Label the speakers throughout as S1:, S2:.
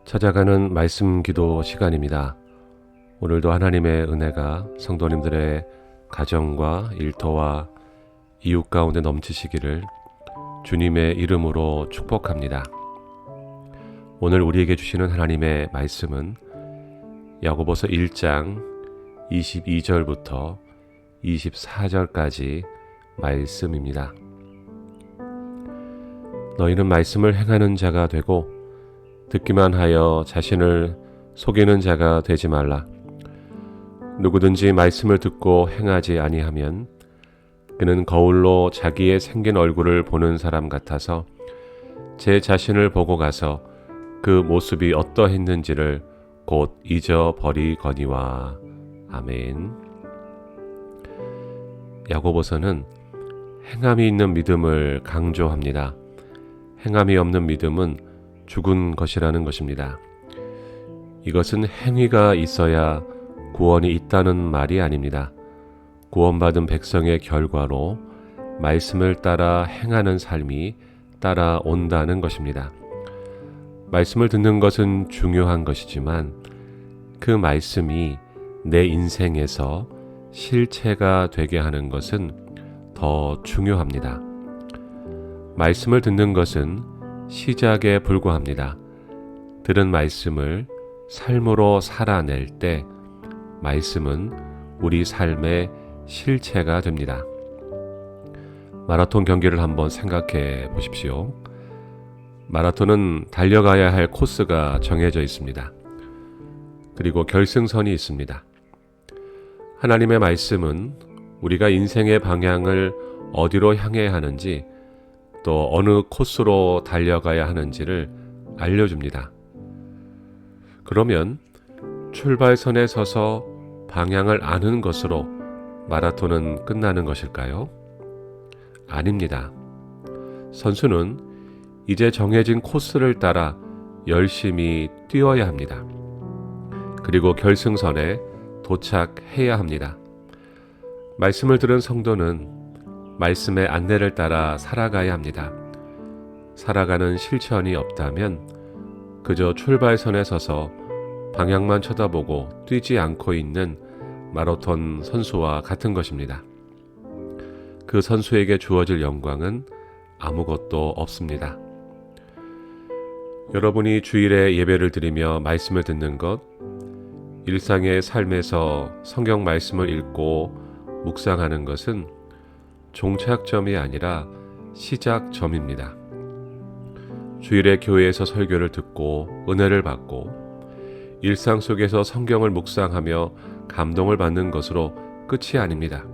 S1: 찾아가는 말씀 기도 시간입니다. 오늘도 하나님의 은혜가 성도님들의 가정과 일터와 이웃 가운데 넘치시기를 주님의 이름으로 축복합니다. 오늘 우리에게 주시는 하나님의 말씀은 야고보서 1장 22절부터 24절까지 말씀입니다. 너희는 말씀을 행하는 자가 되고 듣기만 하여 자신을 속이는 자가 되지 말라. 누구든지 말씀을 듣고 행하지 아니하면 그는 거울로 자기의 생긴 얼굴을 보는 사람 같아서 제 자신을 보고 가서 그 모습이 어떠했는지를 곧 잊어버리거니와. 아멘. 야고보서는 행함이 있는 믿음을 강조합니다. 행함이 없는 믿음은 죽은 것이라는 것입니다. 이것은 행위가 있어야 구원이 있다는 말이 아닙니다. 구원받은 백성의 결과로 말씀을 따라 행하는 삶이 따라온다는 것입니다. 말씀을 듣는 것은 중요한 것이지만 그 말씀이 내 인생에서 실체가 되게 하는 것은 더 중요합니다. 말씀을 듣는 것은 시작에 불과합니다. 들은 말씀을 삶으로 살아낼 때 말씀은 우리 삶의 실체가 됩니다. 마라톤 경기를 한번 생각해 보십시오. 마라톤은 달려가야 할 코스가 정해져 있습니다. 그리고 결승선이 있습니다. 하나님의 말씀은 우리가 인생의 방향을 어디로 향해야 하는지 또 어느 코스로 달려가야 하는지를 알려줍니다. 그러면 출발선에 서서 방향을 아는 것으로 마라톤은 끝나는 것일까요? 아닙니다. 선수는 이제 정해진 코스를 따라 열심히 뛰어야 합니다. 그리고 결승선에 도착해야 합니다. 말씀을 들은 성도는 말씀의 안내를 따라 살아가야 합니다. 살아가는 실천이 없다면 그저 출발선에 서서 방향만 쳐다보고 뛰지 않고 있는 마라톤 선수와 같은 것입니다. 그 선수에게 주어질 영광은 아무것도 없습니다. 여러분이 주일에 예배를 드리며 말씀을 듣는 것, 일상의 삶에서 성경 말씀을 읽고 묵상하는 것은 종착점이 아니라 시작점입니다. 주일에 교회에서 설교를 듣고 은혜를 받고 일상 속에서 성경을 묵상하며 감동을 받는 것으로 끝이 아닙니다.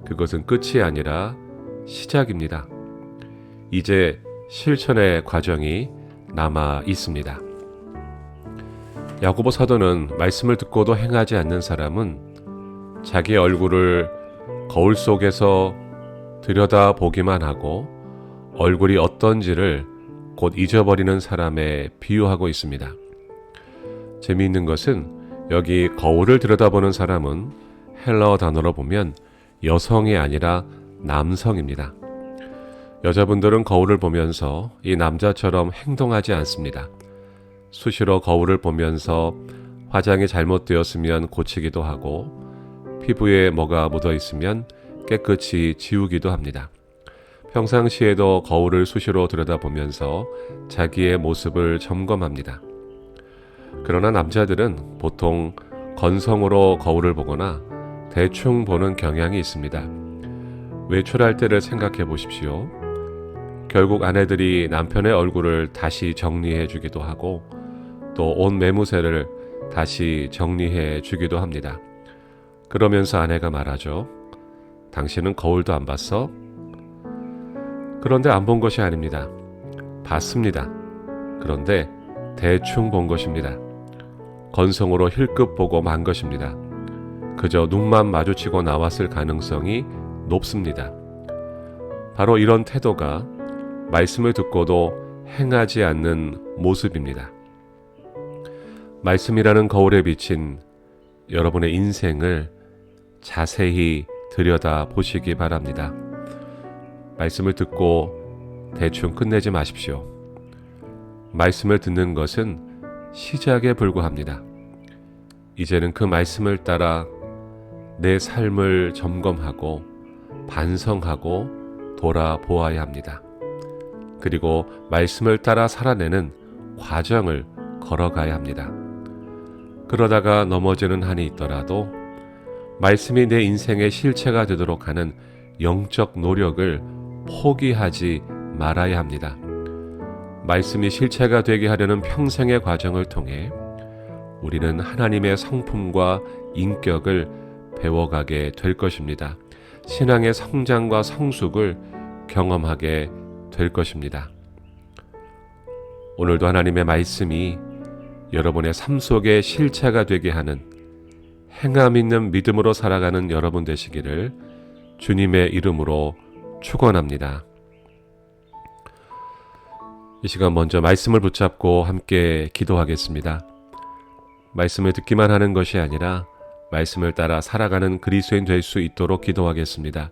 S1: 그것은 끝이 아니라 시작입니다. 이제 실천의 과정이 남아 있습니다. 야고보 사도는 말씀을 듣고도 행하지 않는 사람은 자기 얼굴을 거울 속에서 들여다보기만 하고 얼굴이 어떤지를 곧 잊어버리는 사람에 비유하고 있습니다. 재미있는 것은 여기 거울을 들여다보는 사람은 헬라어 단어로 보면 여성이 아니라 남성입니다. 여자분들은 거울을 보면서 이 남자처럼 행동하지 않습니다. 수시로 거울을 보면서 화장이 잘못되었으면 고치기도 하고 피부에 뭐가 묻어 있으면 깨끗이 지우기도 합니다. 평상시에도 거울을 수시로 들여다보면서 자기의 모습을 점검합니다. 그러나 남자들은 보통 건성으로 거울을 보거나 대충 보는 경향이 있습니다. 외출할 때를 생각해 보십시오. 결국 아내들이 남편의 얼굴을 다시 정리해 주기도 하고 또 옷 매무새를 다시 정리해 주기도 합니다. 그러면서 아내가 말하죠. 당신은 거울도 안 봤어? 그런데 안 본 것이 아닙니다. 봤습니다. 그런데 대충 본 것입니다. 건성으로 힐끗 보고 만 것입니다. 그저 눈만 마주치고 나왔을 가능성이 높습니다. 바로 이런 태도가 말씀을 듣고도 행하지 않는 모습입니다. 말씀이라는 거울에 비친 여러분의 인생을 자세히 들여다 보시기 바랍니다. 말씀을 듣고 대충 끝내지 마십시오. 말씀을 듣는 것은 시작에 불과합니다. 이제는 그 말씀을 따라 내 삶을 점검하고 반성하고 돌아보아야 합니다. 그리고 말씀을 따라 살아내는 과정을 걸어가야 합니다. 그러다가 넘어지는 한이 있더라도 말씀이 내 인생의 실체가 되도록 하는 영적 노력을 포기하지 말아야 합니다. 말씀이 실체가 되게 하려는 평생의 과정을 통해 우리는 하나님의 성품과 인격을 배워가게 될 것입니다. 신앙의 성장과 성숙을 경험하게 될 것입니다. 오늘도 하나님의 말씀이 여러분의 삶 속에 실체가 되게 하는 행함 있는 믿음으로 살아가는 여러분 되시기를 주님의 이름으로 축원합니다. 이 시간 먼저 말씀을 붙잡고 함께 기도하겠습니다. 말씀을 듣기만 하는 것이 아니라 말씀을 따라 살아가는 그리스도인 될 수 있도록 기도하겠습니다.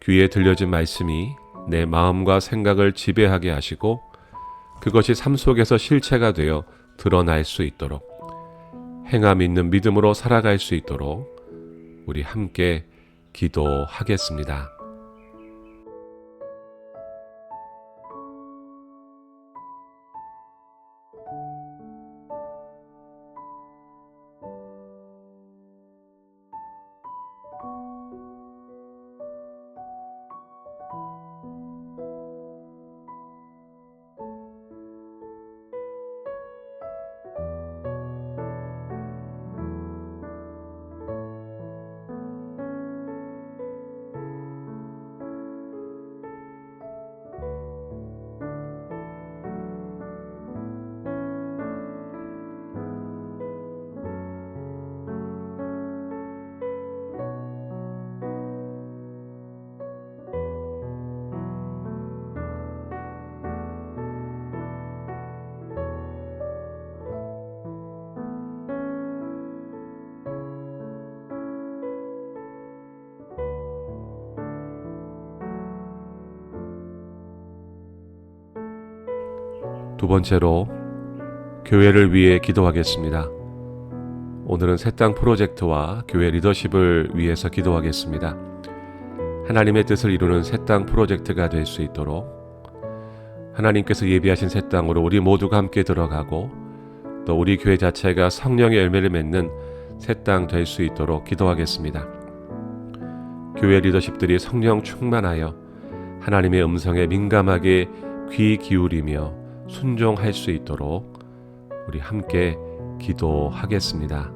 S1: 귀에 들려진 말씀이 내 마음과 생각을 지배하게 하시고 그것이 삶 속에서 실체가 되어 드러날 수 있도록 행함 있는 믿음으로 살아갈 수 있도록 우리 함께 기도하겠습니다. 두 번째로 교회를 위해 기도하겠습니다. 오늘은 새 땅 프로젝트와 교회 리더십을 위해서 기도하겠습니다. 하나님의 뜻을 이루는 새 땅 프로젝트가 될 수 있도록 하나님께서 예비하신 새 땅으로 우리 모두가 함께 들어가고 또 우리 교회 자체가 성령의 열매를 맺는 새 땅 될 수 있도록 기도하겠습니다. 교회 리더십들이 성령 충만하여 하나님의 음성에 민감하게 귀 기울이며 순종할 수 있도록 우리 함께 기도하겠습니다.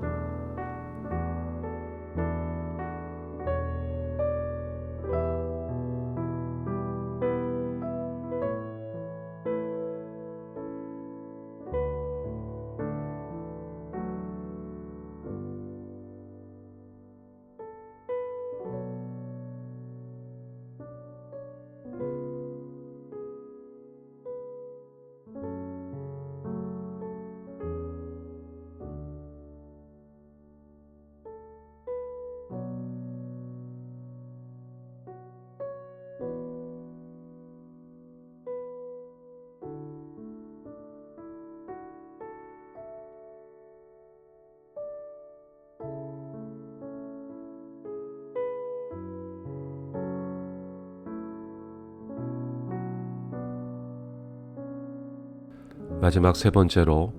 S1: 마지막 세 번째로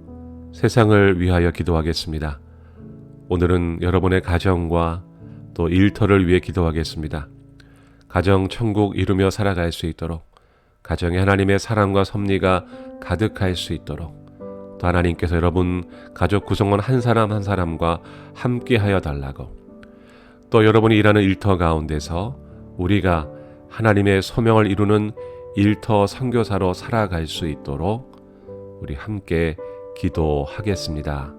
S1: 세상을 위하여 기도하겠습니다. 오늘은 여러분의 가정과 또 일터를 위해 기도하겠습니다. 가정 천국 이루며 살아갈 수 있도록 가정에 하나님의 사랑과 섭리가 가득할 수 있도록 또 하나님께서 여러분 가족 구성원 한 사람 한 사람과 함께하여 달라고 또 여러분이 일하는 일터 가운데서 우리가 하나님의 소명을 이루는 일터 선교사로 살아갈 수 있도록 우리 함께 기도하겠습니다.